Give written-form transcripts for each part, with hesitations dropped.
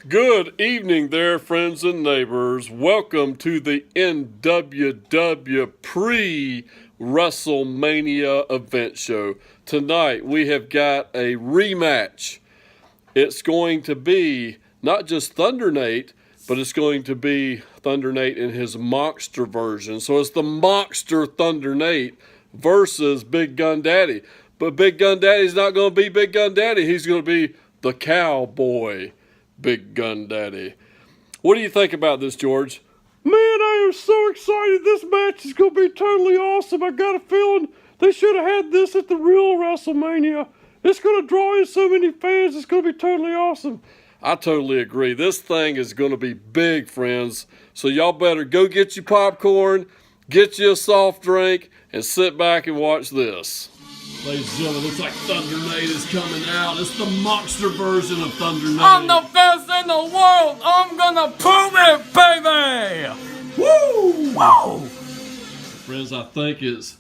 Good evening there, friends and neighbors. Welcome to the NWW WrestleMania event show. Tonight we have got a rematch. It's going to be not just Thundernate, but it's going to be Thundernate in his monster version. So it's the Monster Thundernate versus Big Gun Daddy. But Big Gun Daddy's not going to be Big Gun Daddy. He's going to be the cowboy Big Gun Daddy. What do you think about this, George? Man, I am so excited. This match is going to be totally awesome. I got a feeling they should have had this at the real WrestleMania. It's going to draw in so many fans. It's going to be totally awesome. I totally agree. This thing is going to be big, friends. So y'all better go get your popcorn, get you a soft drink, and sit back and watch this. Ladies and gentlemen, looks like Thundernate is coming out. It's the monster version of Thundernate. I'm the best in the world. I'm gonna prove it, baby. Woo! Whoa! Friends, I think it's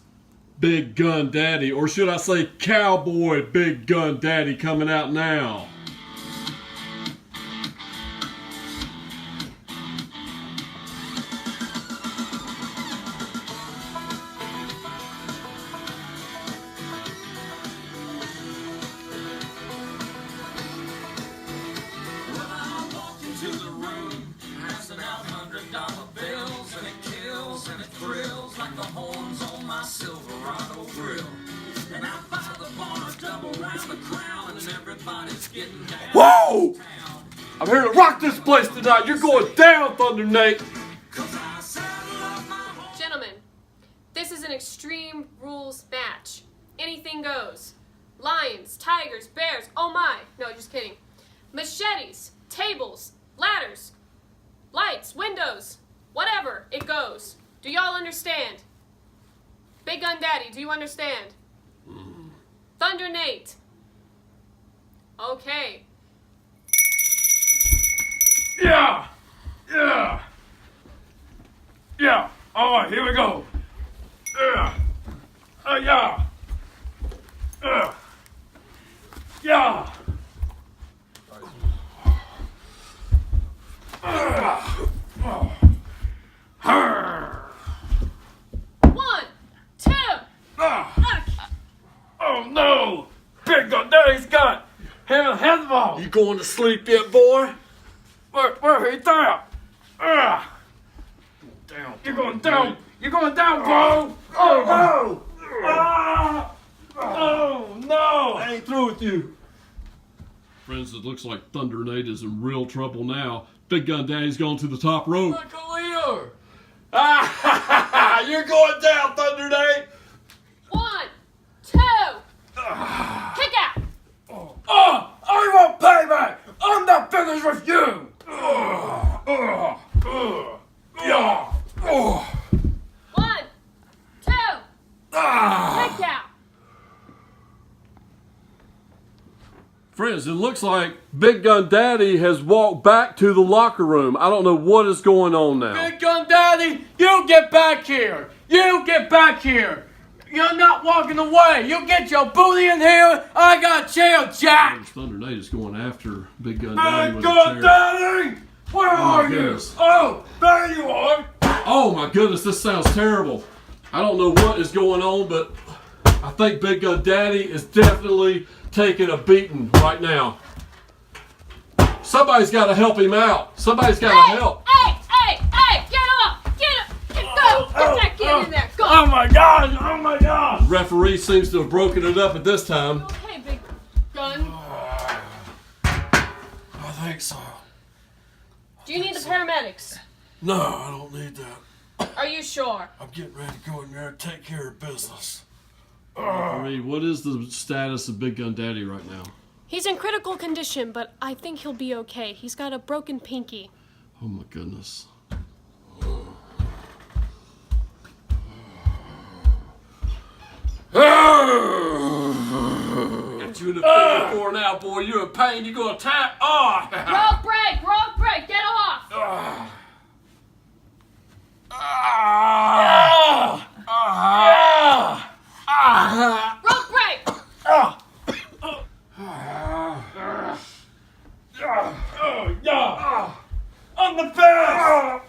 Big Gun Daddy, or should I say Cowboy Big Gun Daddy coming out now. Whoa! I'm here to rock this place tonight. You're going down, Thundernate. Gentlemen, this is an Extreme Rules match. Anything goes. Lions, tigers, bears, oh my. No, just kidding. Machetes, tables, ladders, lights, windows, whatever, it goes. Do y'all understand? Big Gun Daddy, do you understand? Thundernate. Okay. Yeah! Yeah! Yeah! Alright, here we go. Yeah! Yeah! Yeah! One, two. Oh no! Big Gun Daddy's got him a headball! You going to sleep yet, boy? Where he down? Down. You're going down! You're going down, bro! Oh no! Oh no! I ain't through with you. Friends, it looks like Thundernate is in real trouble now. Big Gun Daddy's going to the top rope. Look who here. You're going down, Thundernate. 1, 2. Kick out. I won't pay back! I'm not finished with you! Yeah! 1, 2. Kick out. Friends, it looks like Big Gun Daddy has walked back to the locker room. I don't know what is going on now. Big Gun Daddy, you get back here. You get back here. You're not walking away. You get your booty in here. I got chair, Jack. Thundernate is going after Big Gun Daddy Big with a Gun chair. Daddy! Where are you? goodness. Oh, there you are! Oh my goodness, this sounds terrible. I don't know what is going on, but I think Big Gun Daddy is definitely taking a beating right now. Somebody's got to help him out. Somebody's got to help. Hey, get up. Get up. Go. Get that kid in there. Go. Oh my gosh! Oh my gosh! Referee seems to have broken it up at this time. Okay, Big Gun. I think so. Do you need the paramedics? No, I don't need that. Are you sure? I'm getting ready to go in there and take care of business. Referee, what is the status of Big Gun Daddy right now? He's in critical condition, but I think he'll be okay. He's got a broken pinky. Oh my goodness. Got you in the figure four now, boy. You're in pain. You're gonna tap. Rope break, get off! Rope break! Yeah. I'm the best.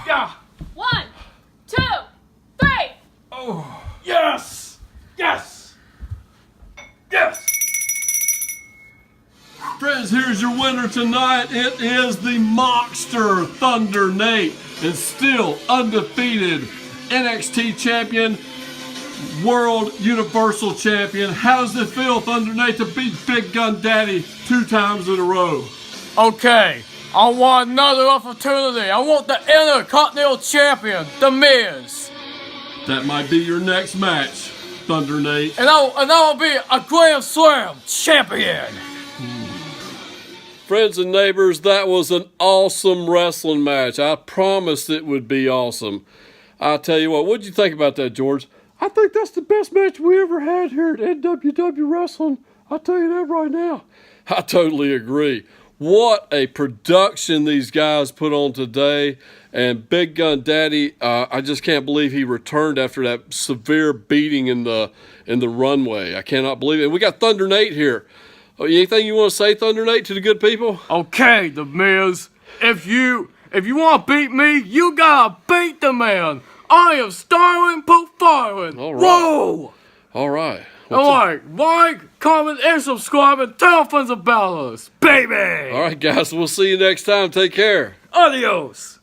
Yeah. 1, 2, 3. Yes. Yes. Yes. Friends, here's your winner tonight. It is the Monster Thundernate, and still undefeated NXT champion, World Universal Champion. How does it feel, Thundernate, to beat Big Gun Daddy 2 times in a row? Okay, I want another opportunity. I want the Intercontinental Champion, The Miz. That might be your next match, Thundernate. And I'll be a Grand Slam champion. Friends and neighbors, that was an awesome wrestling match. I promised it would be awesome. I'll tell you what, what'd you think about that, George? I think that's the best match we ever had here at NWW Wrestling. I'll tell you that right now. I totally agree. What a production these guys put on today. And Big Gun Daddy, I just can't believe he returned after that severe beating in the runway. I cannot believe it. We got Thundernate here. Anything you want to say, Thundernate, to the good people? Okay, The Miz. If you want to beat me, you gotta beat the man. I am starring, performing. All right. Whoa! All right. Alright, like, comment, and subscribe, and tell friends about us, baby! All right, guys. We'll see you next time. Take care. Adios!